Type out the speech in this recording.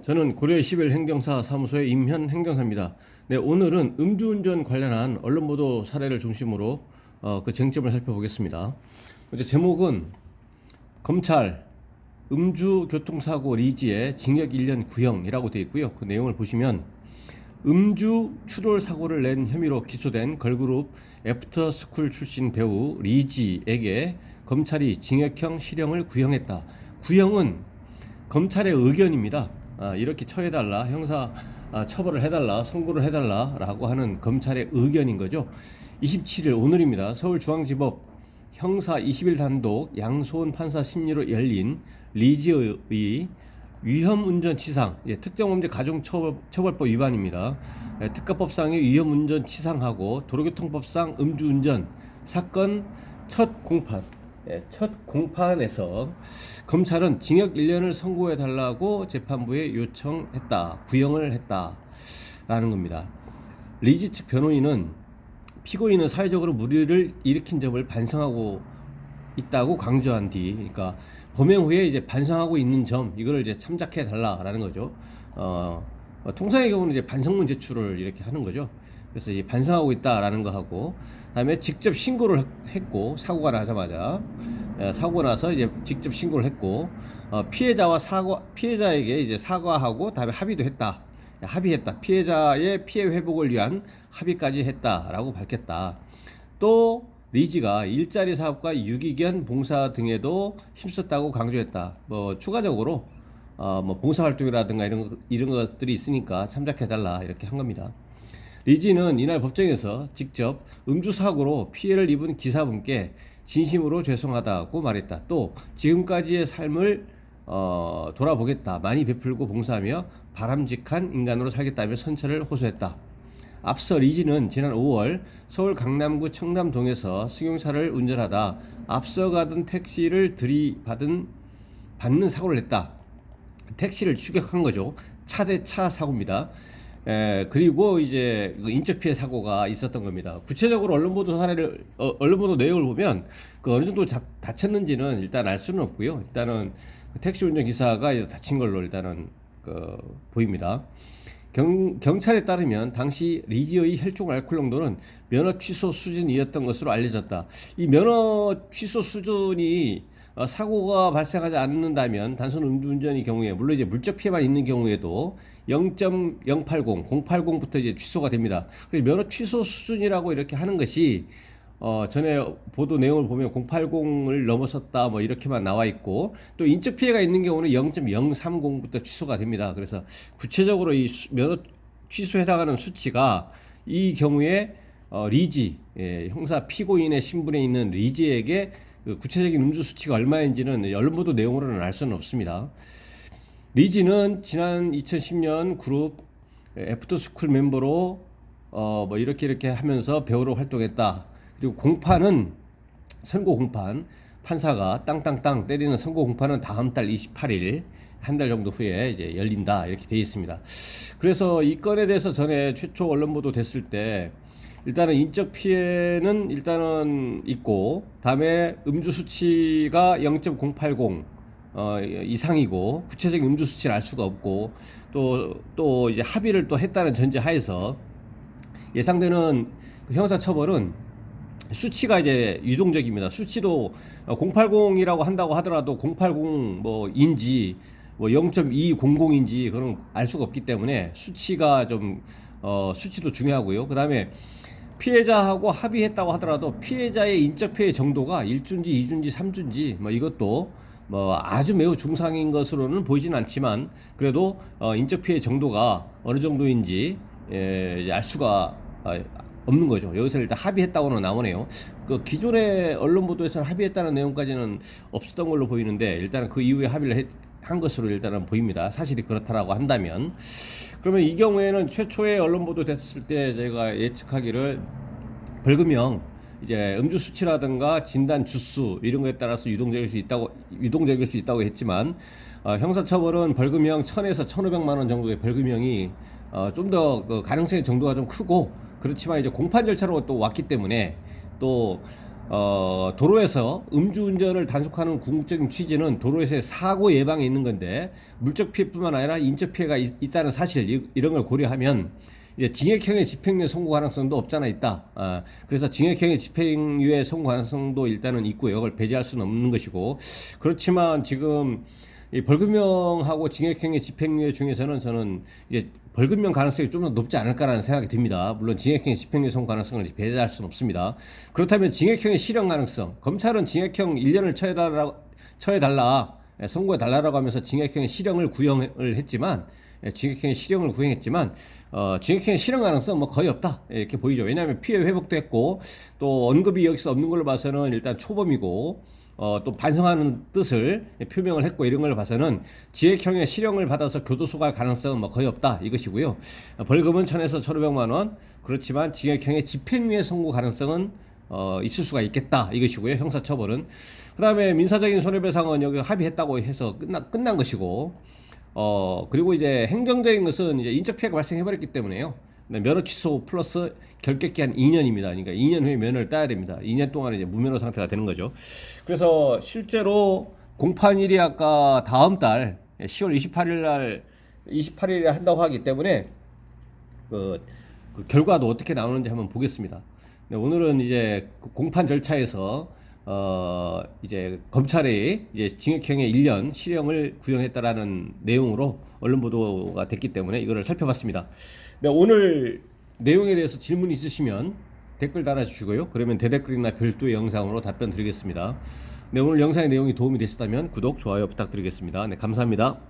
저는 고려 11 행정사 사무소의 임현 행정사입니다. 네, 오늘은 음주운전 관련한 언론 보도 사례를 중심으로 그 쟁점을 살펴보겠습니다. 이제 제목은 검찰 음주 교통사고 리지에 징역 1년 구형이라고 되어 있고요. 그 내용을 보시면 음주 추돌 사고를 낸 혐의로 기소된 걸그룹 애프터스쿨 출신 배우 리지에게 검찰이 징역형 실형을 구형했다. 구형은 검찰의 의견입니다. 이렇게 처해달라, 형사 처벌을 해달라, 선고를 해달라 라고 하는 검찰의 의견인 거죠. 27일 오늘입니다. 서울중앙지법 형사 21 단독 양소은 판사 심리로 열린 리지의 위험운전치상, 특정범죄 가중처벌법 위반입니다. 특가법상의 위험운전치상하고 도로교통법상 음주운전 사건 첫 공판에서 검찰은 징역 1년을 선고해 달라고 재판부에 요청했다. 구형을 했다라는 겁니다. 리지 측 변호인은 피고인은 사회적으로 무리를 일으킨 점을 반성하고 있다고 강조한 뒤, 그러니까 범행 후에 이제 반성하고 있는 점, 이거를 이제 참작해 달라라는 거죠. 통상의 경우는 이제 반성문 제출을 이렇게 하는 거죠. 그래서 이제 반성하고 있다라는 거 하고, 그다음에 직접 신고를 했고, 사고가 나자마자 사고 나서 이제 직접 신고를 했고, 피해자에게 이제 사과하고 다음에 합의도 했다. 합의했다. 피해자의 피해 회복을 위한 합의까지 했다라고 밝혔다. 또 리지가 일자리 사업과 유기견 봉사 등에도 힘썼다고 강조했다. 추가적으로 봉사활동이라든가 이런 것들이 있으니까 참작해달라 이렇게 한 겁니다. 리지는 이날 법정에서 직접 음주사고로 피해를 입은 기사분께 진심으로 죄송하다고 말했다. 또 지금까지의 삶을 돌아보겠다. 많이 베풀고 봉사하며 바람직한 인간으로 살겠다며 선처를 호소했다. 앞서 리지는 지난 5월 서울 강남구 청담동에서 승용차를 운전하다 앞서가던 택시를 받는 사고를 냈다. 택시를 추격한 거죠. 차 대 차 사고입니다. 그리고 이제 인적 피해 사고가 있었던 겁니다. 구체적으로 언론 보도 내용을 보면 그 어느 정도 다쳤는지는 일단 알 수는 없고요. 일단은 그 택시 운전 기사가 다친 걸로 일단은 보입니다. 경찰에 따르면 당시 리지의 혈중 알코올 농도는 면허 취소 수준이었던 것으로 알려졌다. 이 면허 취소 수준이 사고가 발생하지 않는다면 단순 음주운전의 경우에, 물론 이제 물적 피해만 있는 경우에도 0.080, 080부터 이제 취소가 됩니다. 그래서 면허 취소 수준이라고 이렇게 하는 것이 전에 보도 내용을 보면 080을 넘어섰다 이렇게만 나와 있고, 또 인적 피해가 있는 경우는 0.030부터 취소가 됩니다. 그래서 구체적으로 이 면허 취소에 해당하는 수치가 이 경우에 리지, 형사 피고인의 신분에 있는 리지에게 그 구체적인 음주 수치가 얼마인지는 언론 보도 내용으로는 알 수는 없습니다. 리지는 지난 2010년 그룹 애프터스쿨 멤버로 이렇게 하면서 배우로 활동했다. 그리고 선고 공판, 판사가 땅땅땅 때리는 선고 공판은 다음 달 28일, 한 달 정도 후에 이제 열린다 이렇게 되어 있습니다. 그래서 이 건에 대해서 전에 최초 언론 보도 됐을 때 일단은 인적 피해는 일단은 있고, 다음에 음주 수치가 0.080 이상이고, 구체적인 음주 수치를 알 수가 없고, 또 이제 합의를 또 했다는 전제 하에서 예상되는 그 형사 처벌은 수치가 이제 유동적입니다. 수치도 080이라고 한다고 하더라도 080 인지 0.200인지 그런 알 수가 없기 때문에 수치가 수치도 중요하고요. 그 다음에 피해자하고 합의했다고 하더라도 피해자의 인적 피해 정도가 1주인지 2주인지 3주인지 이것도 아주 매우 중상인 것으로는 보이진 않지만, 그래도 인적 피해 정도가 어느 정도인지 알 수가 없는 거죠. 여기서 일단 합의했다고는 나오네요. 그 기존의 언론 보도에서는 합의했다는 내용까지는 없었던 걸로 보이는데, 일단은 그 이후에 합의를 한 것으로 일단은 보입니다. 사실이 그렇다라고 한다면. 그러면 이 경우에는 최초의 언론 보도 됐을 때 제가 예측하기를 벌금형, 이제 음주 수치라든가 진단 주수 이런 거에 따라서 유동적일 수 있다고 했지만, 형사처벌은 벌금형 1,000에서 1,500만 원 정도의 벌금형이 좀 더 그 가능성의 정도가 좀 크고, 그렇지만 이제 공판 절차로 또 왔기 때문에 또 도로에서 음주운전을 단속하는 궁극적인 취지는 도로에서의 사고 예방에 있는 건데 물적 피해뿐만 아니라 인적 피해가 있다는 사실 이런 걸 고려하면 이제 징역형의 집행유예 선고 가능성도 없잖아 있다. 그래서 징역형의 집행유예 선고 가능성도 일단은 있고요. 그걸 배제할 수는 없는 것이고 그렇지만 지금 이 벌금형하고 징역형의 집행유예 중에서는 저는 이제 벌금형 가능성이 좀 더 높지 않을까라는 생각이 듭니다. 물론 징역형의 집행유예 선고 가능성을 배제할 수는 없습니다. 그렇다면 징역형의 실형 가능성, 검찰은 징역형 1년을 처해달라, 선고해달라고 하면서 징역형의 실형을 구형을 했지만, 징역형의 실형을 구형했지만, 징역형의 실형 가능성은 뭐 거의 없다 이렇게 보이죠. 왜냐하면 피해 회복도 했고 또 언급이 여기서 없는 걸로 봐서는 일단 초범이고 또 반성하는 뜻을 표명을 했고 이런 걸 봐서는 징역형의 실형을 받아서 교도소 갈 가능성은 뭐 거의 없다 이것이고요. 벌금은 1,000에서 1,500만 원. 그렇지만 징역형의 집행유예 선고 가능성은 있을 수가 있겠다 이것이고요. 형사처벌은. 그 다음에 민사적인 손해배상은 여기 합의했다고 해서 끝난 것이고 그리고 이제 행정적인 것은 이제 인적 피해가 발생해버렸기 때문에요. 면허 취소 플러스 결격 기한 2년입니다. 그러니까 2년 후에 면허를 따야 됩니다. 2년 동안 이제 무면허 상태가 되는 거죠. 그래서 실제로 공판일이 아까 다음 달 10월 28일에 한다고 하기 때문에 그 결과도 어떻게 나오는지 한번 보겠습니다. 네, 오늘은 이제 공판 절차에서 이제 검찰이 이제 징역형의 1년 실형을 구형했다라는 내용으로 언론 보도가 됐기 때문에 이거를 살펴봤습니다. 네, 오늘 내용에 대해서 질문 있으시면 댓글 달아주시고요. 그러면 대댓글이나 별도의 영상으로 답변 드리겠습니다. 네, 오늘 영상의 내용이 도움이 되셨다면 구독, 좋아요 부탁드리겠습니다. 네, 감사합니다.